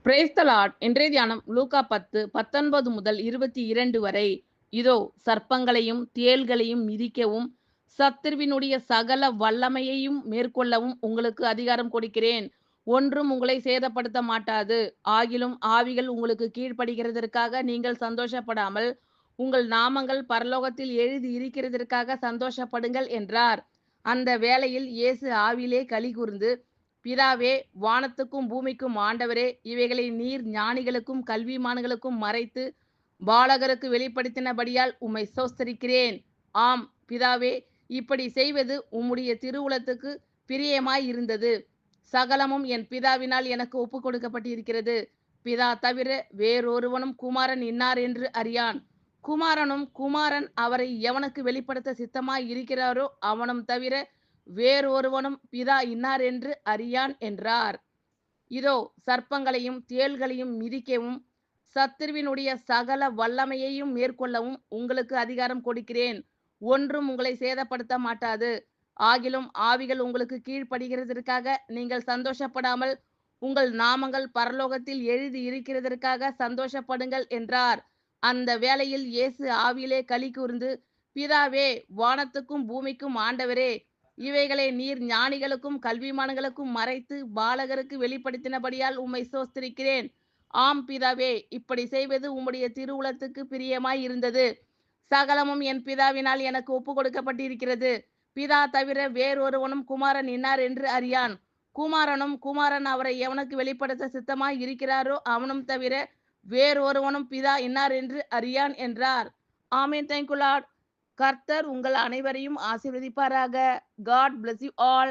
Praise the Lord. இன்றைய தியானம் லூக்கா 10:19 முதல் 22 வரை. இதோ சர்ப்பங்களையும் தேள்களையும் மிதிக்கவும் சத்துருவினுடைய சகல வல்லமையையும் மேற்கொள்ளவும் உங்களுக்கு அதிகாரம் கொடுக்கிறேன். ஒன்றும் உங்களை சேதப்படுத்த மாட்டாது. ஆகிலும் ஆவிகள் உங்களுக்கு கீழ்ப்படுகிறதற்காக நீங்கள் சந்தோஷப்படாமல் உங்கள் நாமங்கள் பரலோகத்தில் எழுதி இருக்கிறதற்காக சந்தோஷப்படுங்கள் என்றார். அந்த வேளையில் இயேசு ஆவியிலே களி கூர்ந்து, பிதாவே, வானத்துக்கும் பூமிக்கும் ஆண்டவரே, இவைகளை நீர் ஞானிகளுக்கும் கல்விமான்களுக்கும் மறைத்து பாலகருக்கு வெளிப்படுத்தினபடியால் உம்மை ஸ்தோத்திரிக்கிறேன். ஆம் பிதாவே, இப்படி செய்வது உம்முடைய திருவுளத்துக்கு பிரியமாய் இருந்தது. சகலமும் என் பிதாவினால் எனக்கு ஒப்புக் கொடுக்கப்பட்டிருக்கிறது. பிதா தவிர வேறொருவனும் குமாரன் இன்னார் என்று அறியான். குமாரன் அவரை எவனுக்கு வெளிப்படுத்த சித்தமாய் இருக்கிறாரோ அவனும் தவிர வேறொருவனும் பிதா இன்னார் என்று அறியான் என்றார். இதோ சர்ப்பங்களையும் தேள்களையும் மிதிக்கவும் சத்துருவினுடைய சகல வல்லமையையும் மேற்கொள்ளவும் உங்களுக்கு அதிகாரம் கொடுக்கிறேன். ஒன்றும் உங்களை சேதப்படுத்த மாட்டாது. ஆகிலும் ஆவிகள் உங்களுக்கு கீழ்ப்படுகிறதற்காக நீங்கள் சந்தோஷப்படாமல் உங்கள் நாமங்கள் பரலோகத்தில் எழுதி இருக்கிறதற்காக சந்தோஷப்படுங்கள் என்றார். அந்த வேளையில் இயேசு ஆவியிலே களி கூர்ந்து, பிதாவே, வானத்துக்கும் பூமிக்கும் ஆண்டவரே, இவைகளை நீர் ஞானிகளுக்கும் கல்விமான்களுக்கும் மறைத்து பாலகருக்கு வெளிப்படுத்தினபடியால் உம்மை ஸ்தோத்திரிக்கிறேன். ஆம் பிதாவே, இப்படி செய்வது உம்முடைய திருவுளத்துக்கு பிரியமாய் இருந்தது. சகலமும் என் பிதாவினால் எனக்கு ஒப்பு கொடுக்கப்பட்டிருக்கிறது. பிதா தவிர வேறொருவனும் குமாரன் இன்னார் என்று அறியான். குமாரன் அவரை எவனுக்கு வெளிப்படுத்த சித்தமாய் இருக்கிறாரோ அவனும் தவிர வேறொருவனும் பிதா இன்னார் என்று அறியான் என்றார். ஆமென். Thank you Lord. கர்த்தர் உங்கள் அனைவரையும் ஆசீர்வதிப்பாராக. God bless you all.